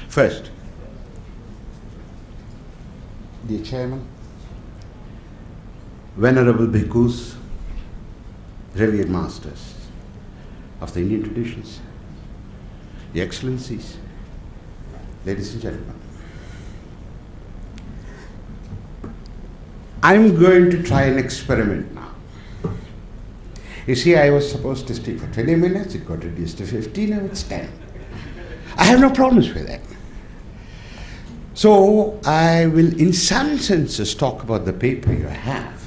First, dear Chairman, Venerable Bhikkhus, revered masters of the Indian traditions, the Excellencies, ladies and gentlemen, I'm going to try an experiment now. You see, I was supposed to speak for 20 minutes, it got reduced to 15, now it's 10. I have no problems with that. So I will, in some senses, talk about the paper you have.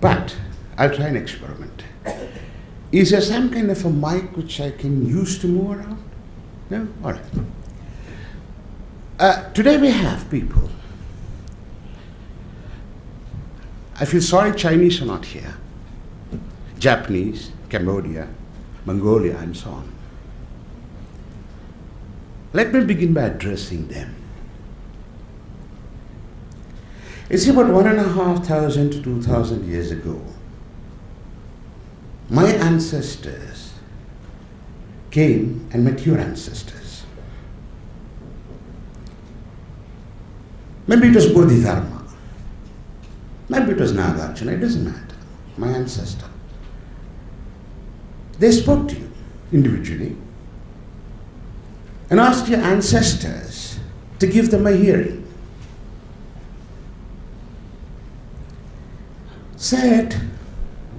But I'll try an experiment. Is there some kind of a mic which I can use to move around? No? All right. Today we have people. I feel sorry Chinese are not here. Japanese, Cambodia, Mongolia, and so on. Let me begin by addressing them. It's about 1,500 to 2,000 years ago. My ancestors came and met your ancestors. Maybe it was Bodhidharma. Maybe it was Nagarjuna. It doesn't matter. My ancestor. They spoke to you individually and asked your ancestors to give them a hearing. Said,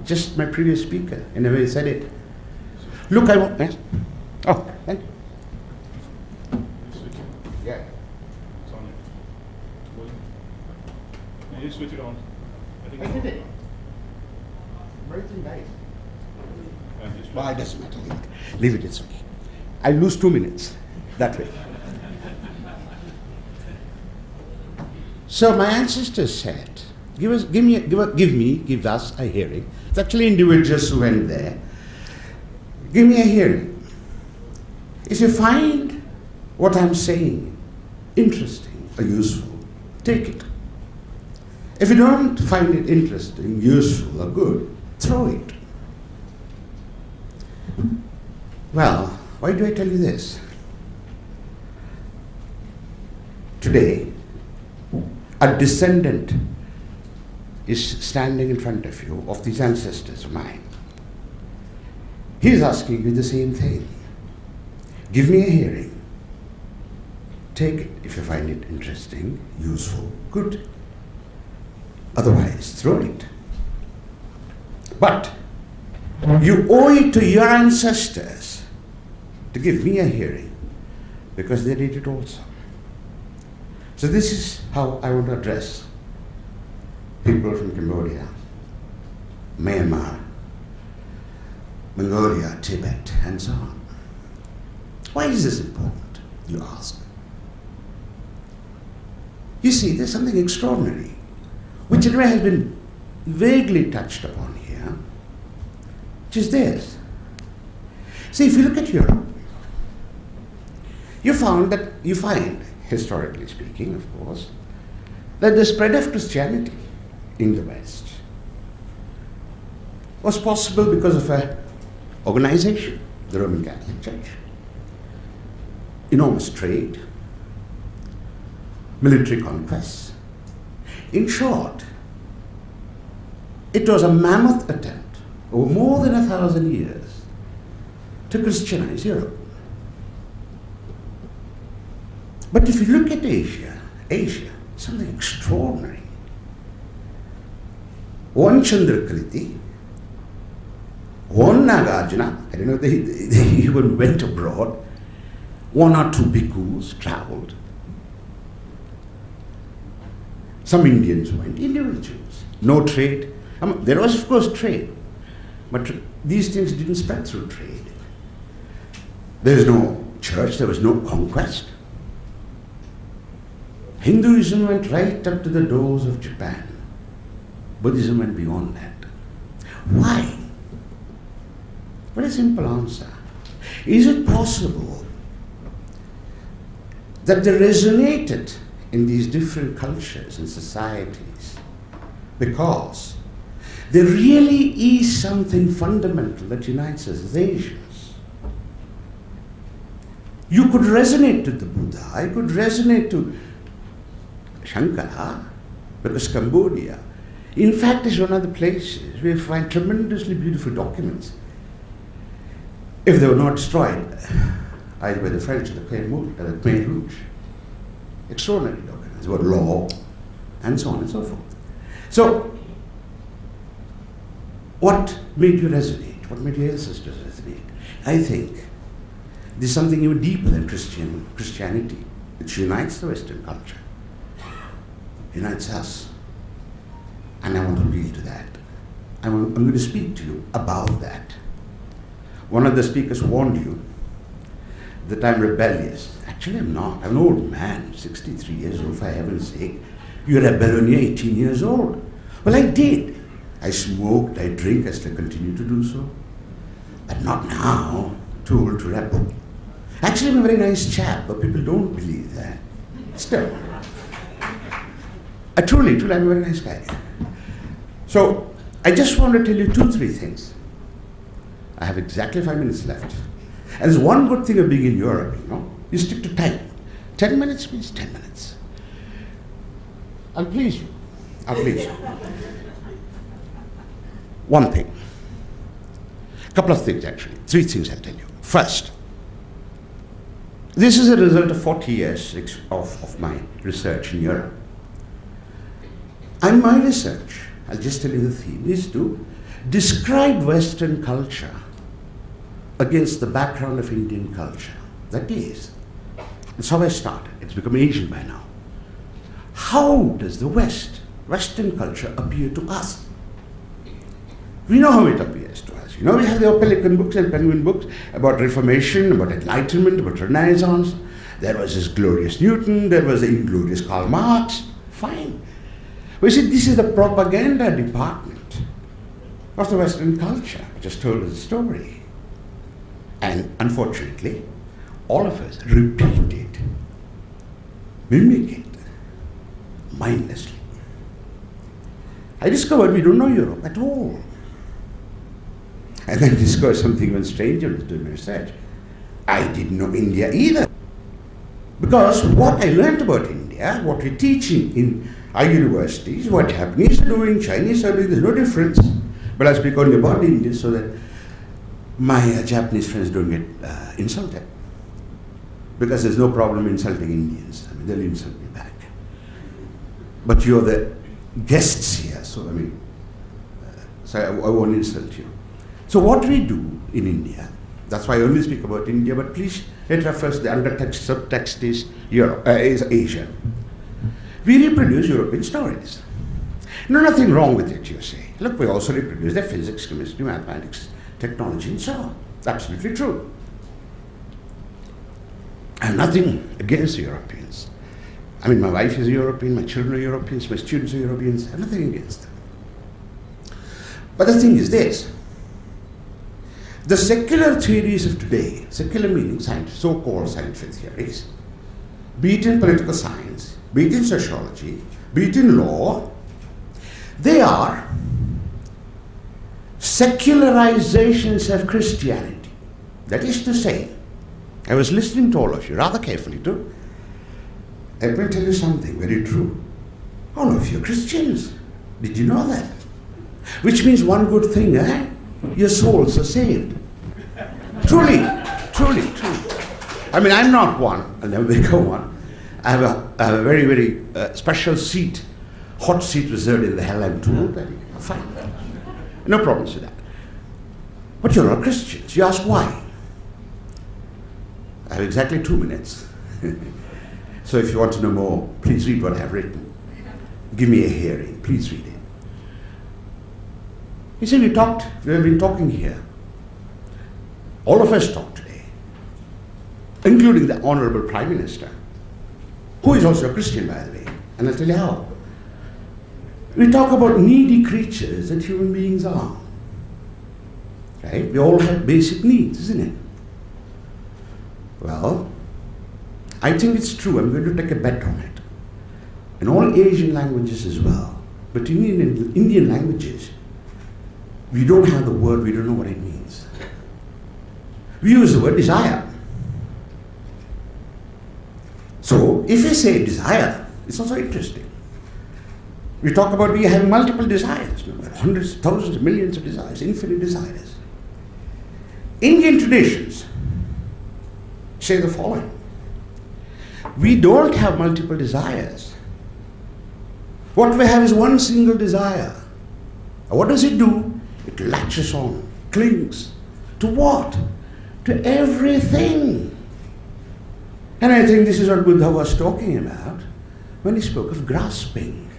just my previous speaker, in a way said it. Look, I want, yes? Oh, thank you. Yeah. It's on it. Can you switch it on? I did it. Everything died. Well, it doesn't matter. Leave it. Leave it, it's okay. I lose 2 minutes that way. So my ancestors said, give us a hearing. It's actually individuals who went there. Give me a hearing. If you find what I'm saying interesting or useful, take it. If you don't find it interesting, useful, or good, throw it. Well, why do I tell you this? Today, a descendant is standing in front of you of these ancestors of mine. He is asking you the same thing. Give me a hearing. Take it if you find it interesting, useful, good. Otherwise, throw it. But you owe it to your ancestors to give me a hearing because they did it also. So this is how I want to address people from Cambodia, Myanmar, Mongolia, Tibet, and so on. Why is this important, you ask? You see, there's something extraordinary, which in a way has been vaguely touched upon here, which is this. See, if you look at Europe, you find, historically speaking, of course, that the spread of Christianity in the West was possible because of an organization, the Roman Catholic Church. Enormous trade, military conquests. In short, it was a mammoth attempt over more than 1,000 years to Christianize Europe. But if you look at Asia, something extraordinary. One Chandrakriti, one Nagarjuna, I don't know, they even went abroad. 1 or 2 bhikkhus traveled. Some Indians went, individuals. No trade. There was, of course, trade. But these things didn't spread through trade. There was no church, there was no conquest. Hinduism went right up to the doors of Japan. Buddhism went beyond that. Why? Very simple answer. Is it possible that they resonated in these different cultures and societies because there really is something fundamental that unites us as Asians? You could resonate to the Buddha. I could resonate to Shankara, because Cambodia, in fact, is one of the places where you find tremendously beautiful documents. If they were not destroyed, either by the French or the Khmer Rouge. Extraordinary documents about law and so on and so forth. So, what made you resonate? What made your ancestors resonate? I think there's something even deeper than Christianity, which unites the Western culture, unites us. And I want to appeal to that. I'm going to speak to you about that. One of the speakers warned you that I'm rebellious. Actually, I'm not. I'm an old man, 63 years old, for heaven's sake. You rebel when you're 18 years old. Well, I did. I smoked, I drink, I still continue to do so. But not now, too old to rebel. Actually, I'm a very nice chap, but people don't believe that. Still. Truly, I'm a very nice guy. So, I just want to tell you 2-3 things. I have exactly 5 minutes left. And there's one good thing of being in Europe, you stick to time. 10 minutes means 10 minutes. I'll please you. One thing. A couple of things, actually. 3 things I'll tell you. First, this is a result of 40 years of my research in Europe. And my research, I'll just tell you the theme, is to describe Western culture against the background of Indian culture. That is, that's how I started. It's become Asian by now. How does the Western culture appear to us? We know how it appears to us. We have the Pelican books and Penguin books about Reformation, about Enlightenment, about Renaissance. There was this glorious Newton, there was the inglorious Karl Marx. Fine. We see, this is the propaganda department of the Western culture, which has told us a story. And unfortunately, all of us repeat it, mimic it, mindlessly. I discovered we don't know Europe at all. And then discovered something even stranger when doing my research. I didn't know India either. Because what I learned about India, what we're teaching in our universities, what Japanese are doing, Chinese are doing, there's no difference. But I speak only about India so that my Japanese friends don't get insulted. Because there's no problem insulting Indians. I mean, they'll insult me back. But you're the guests here, so I won't insult you. So what we do in India, that's why I only speak about India, but please it refers the undertext, subtext is Europe, is Asia. We reproduce European stories. No, nothing wrong with it, you say. Look, we also reproduce their physics, chemistry, mathematics, technology, and so on. Absolutely true. I have nothing against the Europeans. I mean, my wife is a European, my children are Europeans, my students are Europeans. I have nothing against them. But the thing is this. The secular theories of today, secular meaning science, so-called scientific theories, be it in political science, be it in sociology, be it in law, they are secularizations of Christianity. That is to say, I was listening to all of you rather carefully too. Let me tell you something very true. All of you are Christians. Did you know that? Which means one good thing, your souls are saved. Truly. I mean, I'm not one. I'll never become one. I have a very, very special seat, hot seat reserved in the hell, I'm told. Fine. No problems with that. But you're all Christians. You ask why? I have exactly 2 minutes. So if you want to know more, please read what I have written. Give me a hearing. Please read it. You see, we have been talking here. All of us talk today, including the Honorable Prime Minister, who is also a Christian, by the way, and I'll tell you how. We talk about needy creatures that human beings are. Right? We all have basic needs, isn't it? Well, I think it's true. I'm going to take a bet on it. In all Asian languages as well. But in Indian languages, we don't have the word, we don't know what it means. We use the word desire. if you say desire, it's also interesting. We talk about we have multiple desires, hundreds, thousands, millions of desires, infinite desires. Indian traditions say the following. We don't have multiple desires. What we have is one single desire. And what does it do? It latches on, clings. To what? To everything. And I think this is what Buddha was talking about when he spoke of grasping.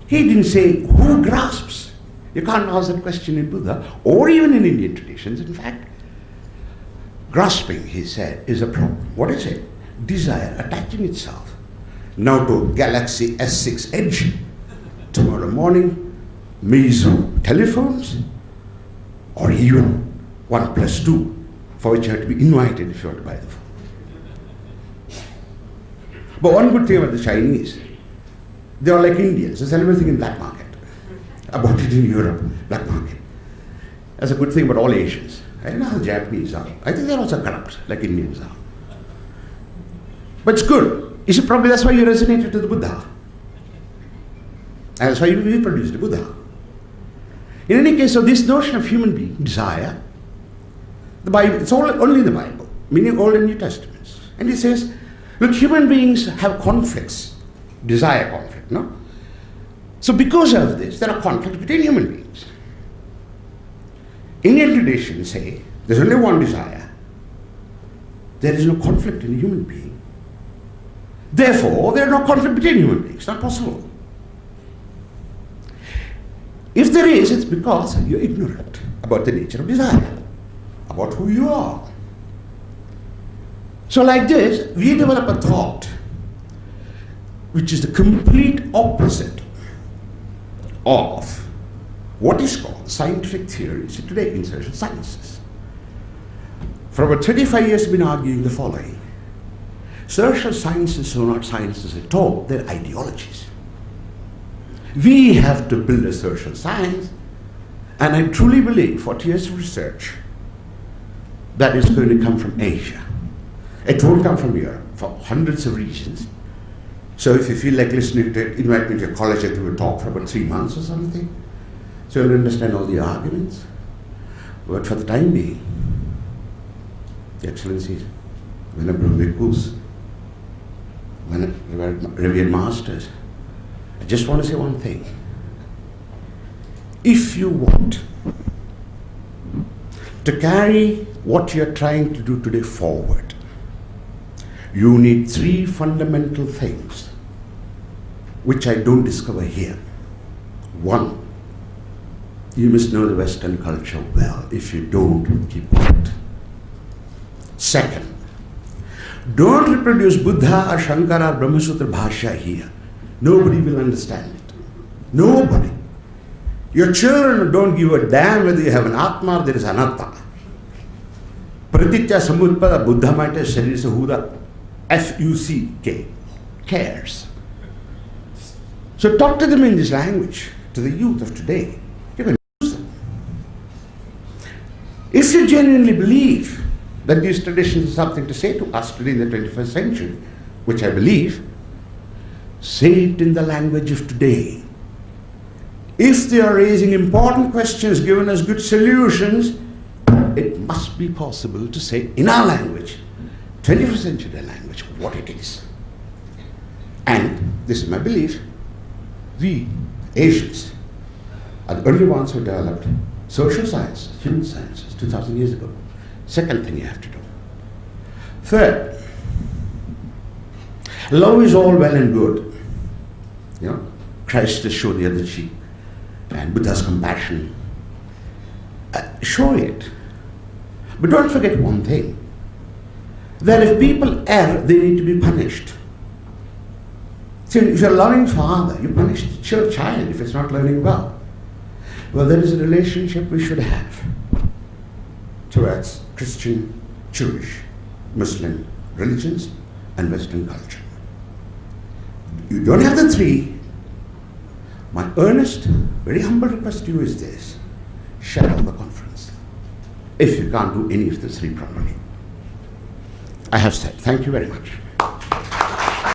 He didn't say, who grasps? You can't ask that question in Buddha, or even in Indian traditions, in fact. Grasping, he said, is a problem. What is it? Desire attaching itself. Now to Galaxy S6 Edge. Tomorrow morning, Meizu telephones, or even OnePlus 2, for which you have to be invited if you want to buy the phone. But one good thing about the Chinese, they are like Indians. They sell everything in black market. I bought it in Europe, black market. That's a good thing about all Asians. I don't know how the Japanese are. I think they're also corrupt, like Indians are. But it's good. You see, probably that's why you resonated to the Buddha. And that's why you reproduced the Buddha. In any case, so this notion of human being, desire, the Bible, it's only the Bible, meaning Old and New Testaments. And it says, look, human beings have conflicts, desire conflict, no? So because of this, there are conflicts between human beings. Indian traditions say, there's only one desire. There is no conflict in a human being. Therefore, there is no conflict between human beings. It's not possible. If there is, it's because you're ignorant about the nature of desire, about who you are. So like this, we develop a thought which is the complete opposite of what is called scientific theories today in social sciences. For about 35 years, we've been arguing the following. Social sciences are not sciences at all, they're ideologies. We have to build a social science, and I truly believe 40 years of research that is going to come from Asia. It won't come from Europe, for hundreds of reasons. So if you feel like listening to it, invite me to your college to do a talk for about 3 months or something, so you'll understand all the arguments. But for the time being, Your Excellencies, Venerable Bhikkhus, revered masters, I just want to say one thing. If you want to carry what you're trying to do today forward, you need 3 fundamental things which I don't discover here. 1, you must know the Western culture well. If you don't, keep quiet. 2nd, don't reproduce Buddha or Shankara or Brahmasutra Bhashya here. Nobody will understand it. Nobody. Your children don't give a damn whether you have an Atma or there is Anatta. Pratitya Samutpada Buddha Maita Sharir Sahuda F-U-C-K cares. So talk to them in this language, to the youth of today. You can use them. If you genuinely believe that these traditions have something to say to us today in the 21st century, which I believe, say it in the language of today. If they are raising important questions, giving us good solutions, it must be possible to say in our language, 21st century language, what it is. And this is my belief, we Asians are the only ones who developed social sciences, human sciences, 2,000 years ago. Second thing you have to do. Third, love is all well and good. You know, Christ has shown the other cheek, and Buddha's compassion. Show it. But don't forget one thing, that if people err, they need to be punished. See, if you're a loving father, you punish your child if it's not learning well. Well, there is a relationship we should have towards Christian, Jewish, Muslim religions and Western culture. You don't have the 3. My earnest, very humble request to you is this: shut down the conference if you can't do any of the 3 properly. I have said. Thank you very much.